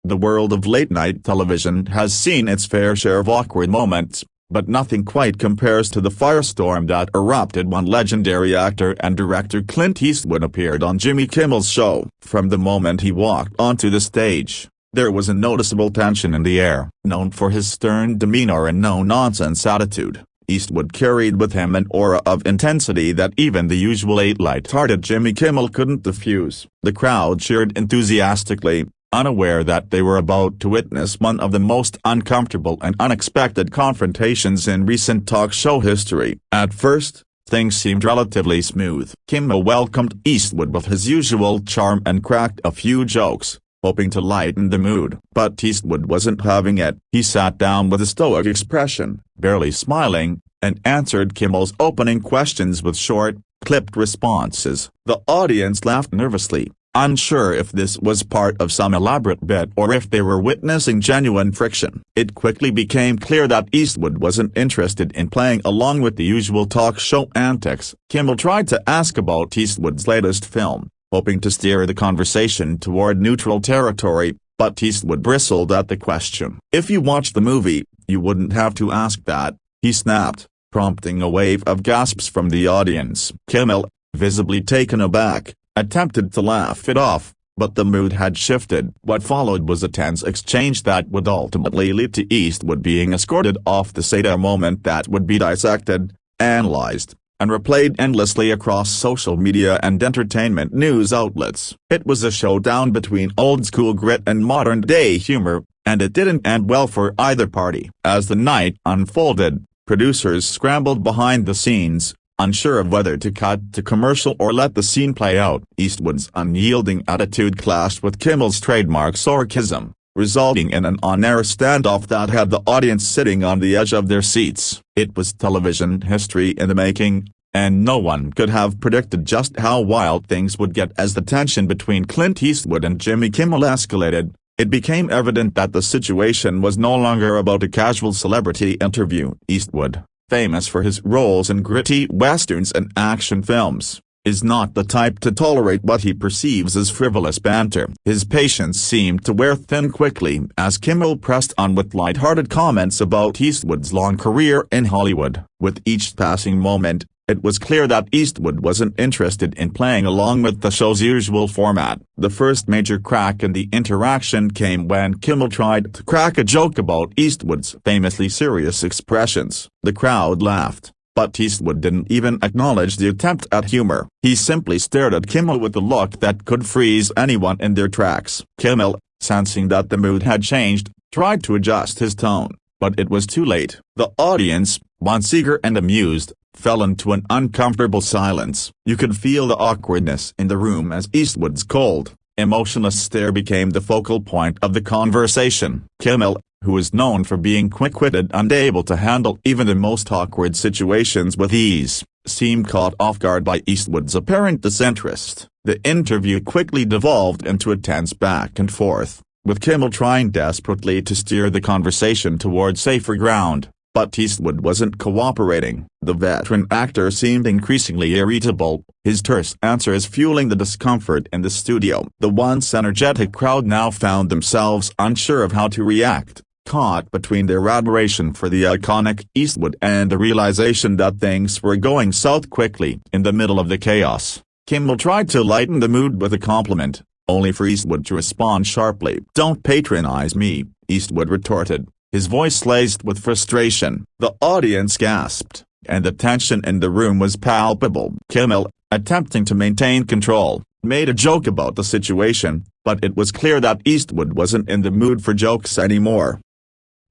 The world of late-night television has seen its fair share of awkward moments, but nothing quite compares to the firestorm that erupted when legendary actor and director Clint Eastwood appeared on Jimmy Kimmel's show. From the moment he walked onto the stage, there was a noticeable tension in the air. Known for his stern demeanor and no-nonsense attitude, Eastwood carried with him an aura of intensity that even the usually light-hearted Jimmy Kimmel couldn't diffuse. The crowd cheered enthusiastically, unaware that they were about to witness one of the most uncomfortable and unexpected confrontations in recent talk show history. At first, things seemed relatively smooth. Kimmel welcomed Eastwood with his usual charm and cracked a few jokes, hoping to lighten the mood. But Eastwood wasn't having it. He sat down with a stoic expression, barely smiling, and answered Kimmel's opening questions with short, clipped responses. The audience laughed nervously, unsure if this was part of some elaborate bit or if they were witnessing genuine friction. It quickly became clear that Eastwood wasn't interested in playing along with the usual talk show antics. Kimmel tried to ask about Eastwood's latest film, hoping to steer the conversation toward neutral territory, but Eastwood bristled at the question. "If you watched the movie, you wouldn't have to ask that," he snapped, prompting a wave of gasps from the audience. Kimmel, visibly taken aback, attempted to laugh it off, but the mood had shifted. What followed was a tense exchange that would ultimately lead to Eastwood being escorted off the set, a moment that would be dissected, analyzed, and replayed endlessly across social media and entertainment news outlets. It was a showdown between old-school grit and modern-day humor, and it didn't end well for either party. As the night unfolded, producers scrambled behind the scenes, unsure of whether to cut to commercial or let the scene play out. Eastwood's unyielding attitude clashed with Kimmel's trademark sarcasm, resulting in an on-air standoff that had the audience sitting on the edge of their seats. It was television history in the making, and no one could have predicted just how wild things would get. As the tension between Clint Eastwood and Jimmy Kimmel escalated, it became evident that the situation was no longer about a casual celebrity interview. Eastwood, famous for his roles in gritty westerns and action films, is not the type to tolerate what he perceives as frivolous banter. His patience seemed to wear thin quickly as Kimmel pressed on with light-hearted comments about Eastwood's long career in Hollywood. With each passing moment, it was clear that Eastwood wasn't interested in playing along with the show's usual format. The first major crack in the interaction came when Kimmel tried to crack a joke about Eastwood's famously serious expressions. The crowd laughed, but Eastwood didn't even acknowledge the attempt at humor. He simply stared at Kimmel with a look that could freeze anyone in their tracks. Kimmel, sensing that the mood had changed, tried to adjust his tone, but it was too late. The audience, once eager and amused, fell into an uncomfortable silence. You could feel the awkwardness in the room as Eastwood's cold, emotionless stare became the focal point of the conversation. Kimmel, who was known for being quick-witted and able to handle even the most awkward situations with ease, seemed caught off guard by Eastwood's apparent disinterest. The interview quickly devolved into a tense back and forth, with Kimmel trying desperately to steer the conversation toward safer ground. But Eastwood wasn't cooperating. The veteran actor seemed increasingly irritable, his terse answers fueling the discomfort in the studio. The once energetic crowd now found themselves unsure of how to react, caught between their admiration for the iconic Eastwood and the realization that things were going south quickly. In the middle of the chaos, Kimmel tried to lighten the mood with a compliment, only for Eastwood to respond sharply. "Don't patronize me," Eastwood retorted, his voice laced with frustration. The audience gasped, and the tension in the room was palpable. Kimmel, attempting to maintain control, made a joke about the situation, but it was clear that Eastwood wasn't in the mood for jokes anymore.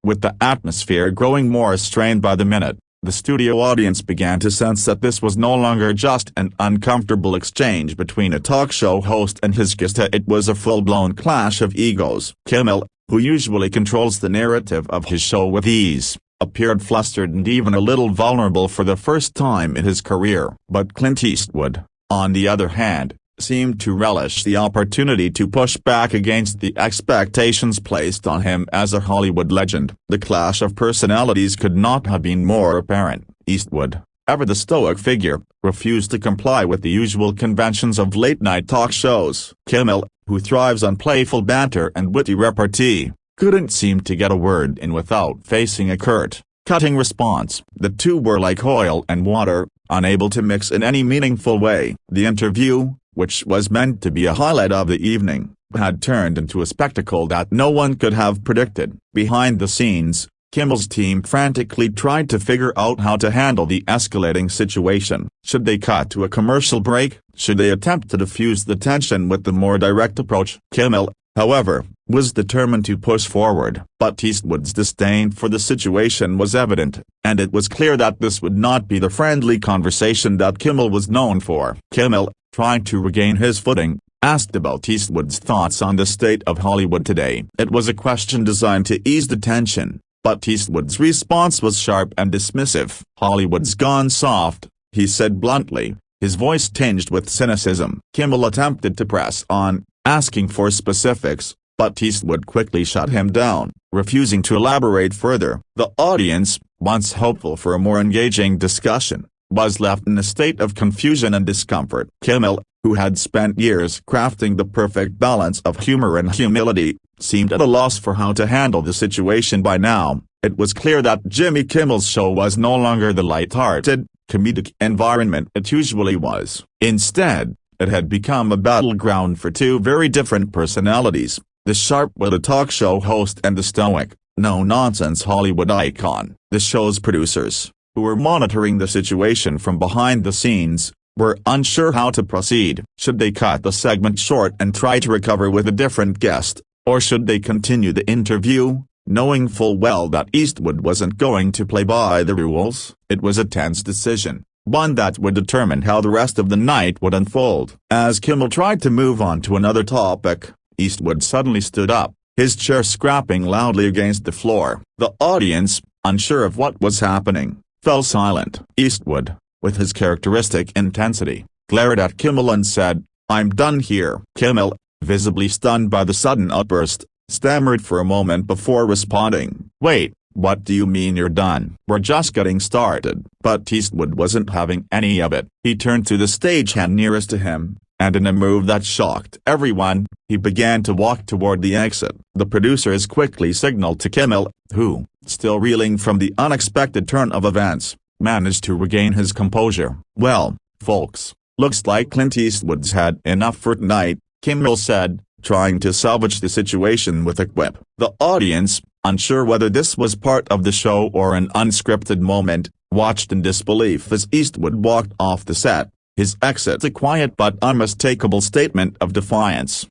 With the atmosphere growing more strained by the minute, the studio audience began to sense that this was no longer just an uncomfortable exchange between a talk show host and his guest. It was a full-blown clash of egos. Kimmel, who usually controls the narrative of his show with ease, appeared flustered and even a little vulnerable for the first time in his career. But Clint Eastwood, on the other hand, seemed to relish the opportunity to push back against the expectations placed on him as a Hollywood legend. The clash of personalities could not have been more apparent. Eastwood, ever the stoic figure, refused to comply with the usual conventions of late-night talk shows. Kimmel, who thrives on playful banter and witty repartee, couldn't seem to get a word in without facing a curt, cutting response. The two were like oil and water, unable to mix in any meaningful way. The interview, which was meant to be a highlight of the evening, had turned into a spectacle that no one could have predicted. Behind the scenes, Kimmel's team frantically tried to figure out how to handle the escalating situation. Should they cut to a commercial break? Should they attempt to diffuse the tension with the more direct approach? Kimmel, however, was determined to push forward. But Eastwood's disdain for the situation was evident, and it was clear that this would not be the friendly conversation that Kimmel was known for. Kimmel, trying to regain his footing, asked about Eastwood's thoughts on the state of Hollywood today. It was a question designed to ease the tension, but Eastwood's response was sharp and dismissive. "Hollywood's gone soft," he said bluntly, his voice tinged with cynicism. Kimmel attempted to press on, asking for specifics, but Eastwood quickly shut him down, refusing to elaborate further. The audience, once hopeful for a more engaging discussion, was left in a state of confusion and discomfort. Kimmel, who had spent years crafting the perfect balance of humor and humility, seemed at a loss for how to handle the situation by now. It was clear that Jimmy Kimmel's show was no longer the light-hearted, comedic environment it usually was. Instead, it had become a battleground for two very different personalities, the sharp-witted talk show host and the stoic, no-nonsense Hollywood icon. The show's producers, who were monitoring the situation from behind the scenes, were unsure how to proceed. Should they cut the segment short and try to recover with a different guest, or should they continue the interview, knowing full well that Eastwood wasn't going to play by the rules? It was a tense decision, one that would determine how the rest of the night would unfold. As Kimmel tried to move on to another topic, Eastwood suddenly stood up, his chair scraping loudly against the floor. The audience, unsure of what was happening, fell silent. Eastwood, with his characteristic intensity, glared at Kimmel and said, "I'm done here." Kimmel, visibly stunned by the sudden outburst, stammered for a moment before responding, "Wait, what do you mean you're done? We're just getting started." But Eastwood wasn't having any of it. He turned to the stagehand nearest to him, and in a move that shocked everyone, he began to walk toward the exit. The producers quickly signaled to Kimmel, who, still reeling from the unexpected turn of events, managed to regain his composure. "Well, folks, looks like Clint Eastwood's had enough for tonight," Kimmel said, trying to salvage the situation with a quip. The audience, unsure whether this was part of the show or an unscripted moment, watched in disbelief as Eastwood walked off the set, his exit a quiet but unmistakable statement of defiance.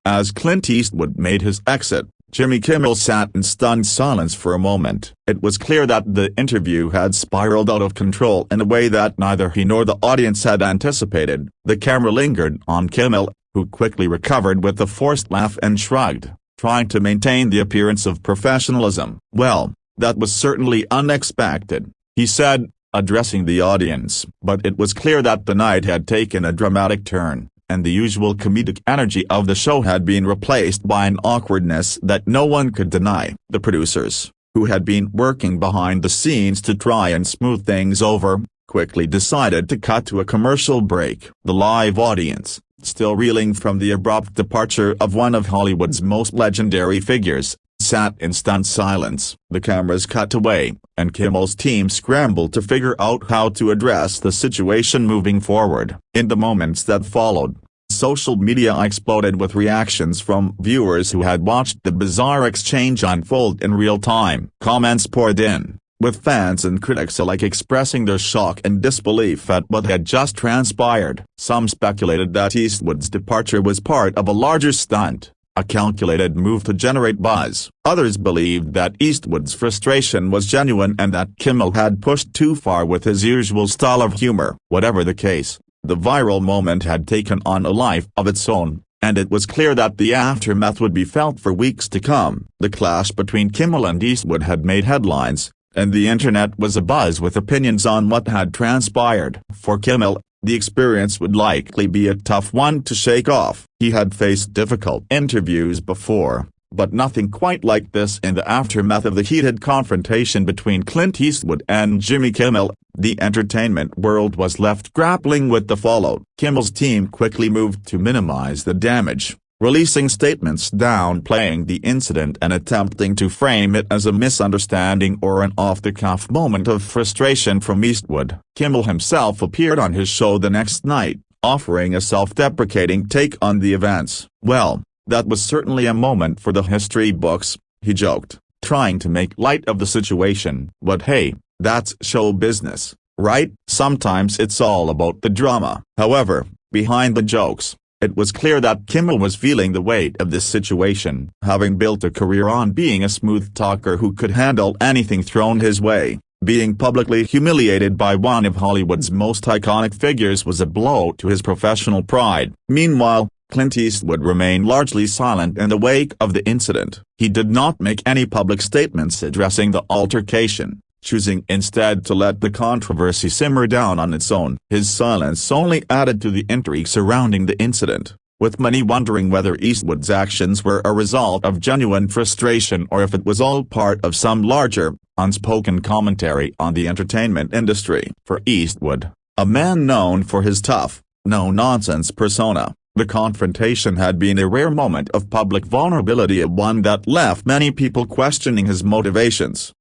As Clint Eastwood made his exit, Jimmy Kimmel sat in stunned silence for a moment. It was clear that the interview had spiraled out of control in a way that neither he nor the audience had anticipated. The camera lingered on Kimmel, who quickly recovered with a forced laugh and shrugged, trying to maintain the appearance of professionalism. "Well, that was certainly unexpected," he said, addressing the audience. But it was clear that the night had taken a dramatic turn, and the usual comedic energy of the show had been replaced by an awkwardness that no one could deny. The producers, who had been working behind the scenes to try and smooth things over, quickly decided to cut to a commercial break. The live audience, still reeling from the abrupt departure of one of Hollywood's most legendary figures, sat in stunned silence. The cameras cut away, and Kimmel's team scrambled to figure out how to address the situation moving forward. In the moments that followed, social media exploded with reactions from viewers who had watched the bizarre exchange unfold in real time. Comments poured in, with fans and critics alike expressing their shock and disbelief at what had just transpired. Some speculated that Eastwood's departure was part of a larger stunt, a calculated move to generate buzz. Others believed that Eastwood's frustration was genuine and that Kimmel had pushed too far with his usual style of humor. Whatever the case, the viral moment had taken on a life of its own, and it was clear that the aftermath would be felt for weeks to come. The clash between Kimmel and Eastwood had made headlines, and the internet was abuzz with opinions on what had transpired. For Kimmel, the experience would likely be a tough one to shake off. He had faced difficult interviews before, but nothing quite like this in the aftermath of the heated confrontation between Clint Eastwood and Jimmy Kimmel. The entertainment world was left grappling with the fallout. Kimmel's team quickly moved to minimize the damage, releasing statements downplaying the incident and attempting to frame it as a misunderstanding or an off-the-cuff moment of frustration from Eastwood. Kimmel himself appeared on his show the next night, offering a self-deprecating take on the events. "Well, that was certainly a moment for the history books," he joked, trying to make light of the situation. "But hey, that's show business, right? Sometimes it's all about the drama." However, behind the jokes, it was clear that Kimmel was feeling the weight of this situation, having built a career on being a smooth talker who could handle anything thrown his way. Being publicly humiliated by one of Hollywood's most iconic figures was a blow to his professional pride. Meanwhile, Clint Eastwood remained largely silent in the wake of the incident. He did not make any public statements addressing the altercation, choosing instead to let the controversy simmer down on its own. His silence only added to the intrigue surrounding the incident, with many wondering whether Eastwood's actions were a result of genuine frustration or if it was all part of some larger, unspoken commentary on the entertainment industry. For Eastwood, a man known for his tough, no-nonsense persona, the confrontation had been a rare moment of public vulnerability, one that left many people questioning his motivations.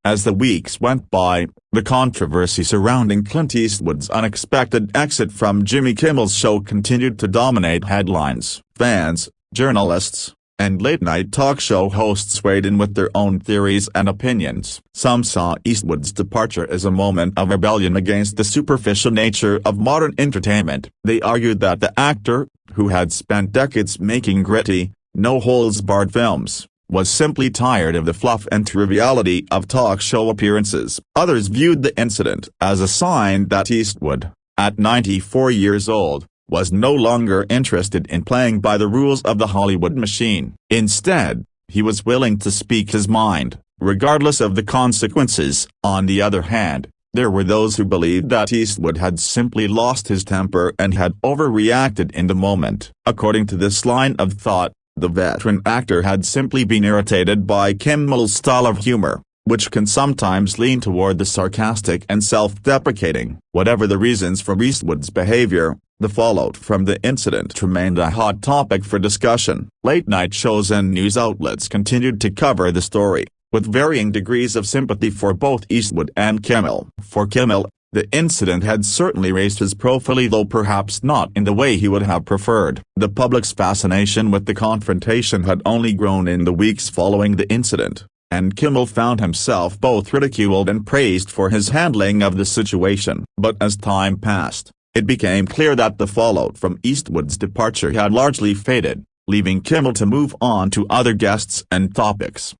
As the weeks went by, the controversy surrounding Clint Eastwood's unexpected exit from Jimmy Kimmel's show continued to dominate headlines. Fans, journalists, and late-night talk show hosts weighed in with their own theories and opinions. Some saw Eastwood's departure as a moment of rebellion against the superficial nature of modern entertainment. They argued that the actor, who had spent decades making gritty, no-holds-barred films, was simply tired of the fluff and triviality of talk show appearances. Others viewed the incident as a sign that Eastwood, at 94 years old, was no longer interested in playing by the rules of the Hollywood machine. Instead, he was willing to speak his mind, regardless of the consequences. On the other hand, there were those who believed that Eastwood had simply lost his temper and had overreacted in the moment. According to this line of thought, the veteran actor had simply been irritated by Kimmel's style of humor, which can sometimes lean toward the sarcastic and self-deprecating. Whatever the reasons for Eastwood's behavior, the fallout from the incident remained a hot topic for discussion. Late-night shows and news outlets continued to cover the story, with varying degrees of sympathy for both Eastwood and Kimmel. For Kimmel, the incident had certainly raised his profile, though perhaps not in the way he would have preferred. The public's fascination with the confrontation had only grown in the weeks following the incident, and Kimmel found himself both ridiculed and praised for his handling of the situation. But as time passed, it became clear that the fallout from Eastwood's departure had largely faded, leaving Kimmel to move on to other guests and topics.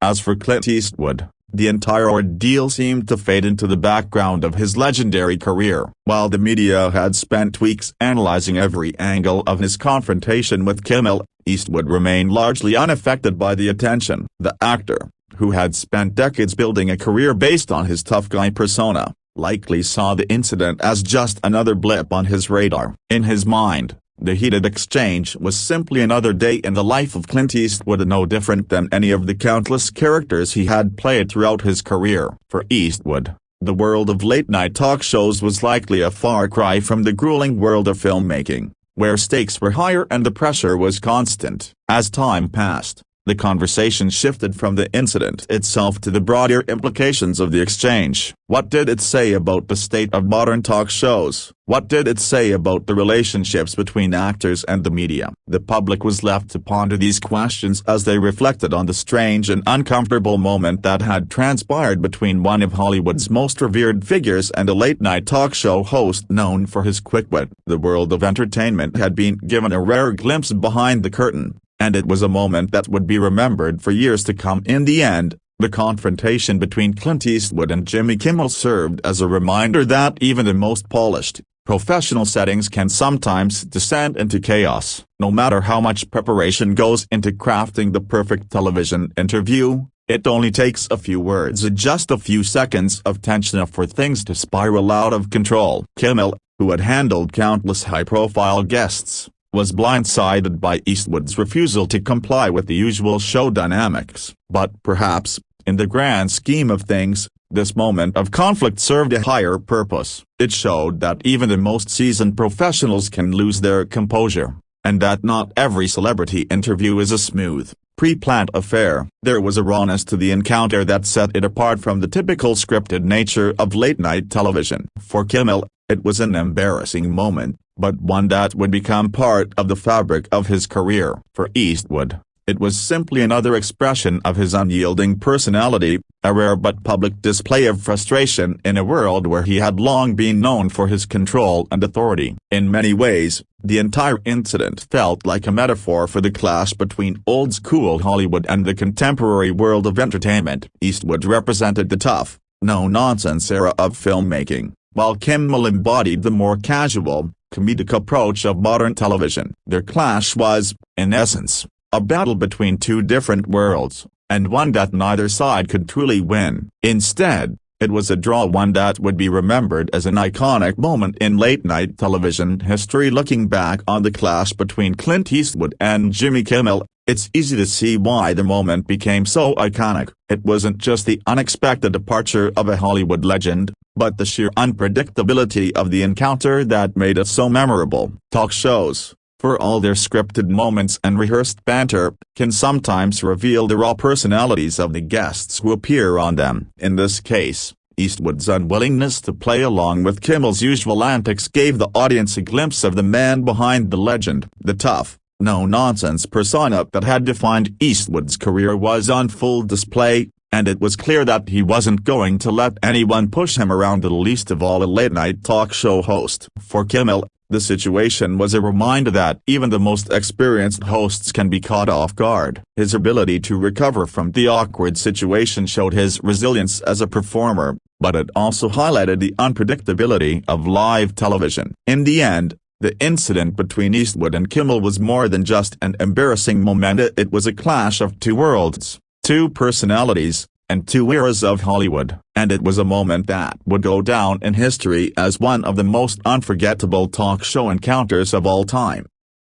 As for Clint Eastwood, the entire ordeal seemed to fade into the background of his legendary career. While the media had spent weeks analyzing every angle of his confrontation with Kimmel, Eastwood remained largely unaffected by the attention. The actor, who had spent decades building a career based on his tough guy persona, likely saw the incident as just another blip on his radar. In his mind, the heated exchange was simply another day in the life of Clint Eastwood, no different than any of the countless characters he had played throughout his career. For Eastwood, the world of late-night talk shows was likely a far cry from the grueling world of filmmaking, where stakes were higher and the pressure was constant. As time passed, the conversation shifted from the incident itself to the broader implications of the exchange. What did it say about the state of modern talk shows? What did it say about the relationships between actors and the media? The public was left to ponder these questions as they reflected on the strange and uncomfortable moment that had transpired between one of Hollywood's most revered figures and a late-night talk show host known for his quick wit. The world of entertainment had been given a rare glimpse behind the curtain, and it was a moment that would be remembered for years to come. In the end, the confrontation between Clint Eastwood and Jimmy Kimmel served as a reminder that even the most polished, professional settings can sometimes descend into chaos. No matter how much preparation goes into crafting the perfect television interview, it only takes a few words and just a few seconds of tension for things to spiral out of control. Kimmel, who had handled countless high-profile guests, was blindsided by Eastwood's refusal to comply with the usual show dynamics. But perhaps, in the grand scheme of things, this moment of conflict served a higher purpose. It showed that even the most seasoned professionals can lose their composure, and that not every celebrity interview is a smooth, pre-planned affair. There was a rawness to the encounter that set it apart from the typical scripted nature of late-night television. For Kimmel, it was an embarrassing moment, but one that would become part of the fabric of his career. For Eastwood, it was simply another expression of his unyielding personality, a rare but public display of frustration in a world where he had long been known for his control and authority. In many ways, the entire incident felt like a metaphor for the clash between old-school Hollywood and the contemporary world of entertainment. Eastwood represented the tough, no-nonsense era of filmmaking, while Kimmel embodied the more casual, comedic approach of modern television. Their clash was, in essence, a battle between two different worlds, and one that neither side could truly win. Instead, it was a draw, one that would be remembered as an iconic moment in late-night television history. Looking back on the clash between Clint Eastwood and Jimmy Kimmel, it's easy to see why the moment became so iconic. It wasn't just the unexpected departure of a Hollywood legend, but the sheer unpredictability of the encounter that made it so memorable. Talk shows, for all their scripted moments and rehearsed banter, can sometimes reveal the raw personalities of the guests who appear on them. In this case, Eastwood's unwillingness to play along with Kimmel's usual antics gave the audience a glimpse of the man behind the legend. The tough, no-nonsense persona that had defined Eastwood's career was on full display, and it was clear that he wasn't going to let anyone push him around, the least of all a late-night talk show host. For Kimmel, the situation was a reminder that even the most experienced hosts can be caught off guard. His ability to recover from the awkward situation showed his resilience as a performer, but it also highlighted the unpredictability of live television. In the end, the incident between Eastwood and Kimmel was more than just an embarrassing moment. It was a clash of two worlds, two personalities, and two eras of Hollywood, and it was a moment that would go down in history as one of the most unforgettable talk show encounters of all time.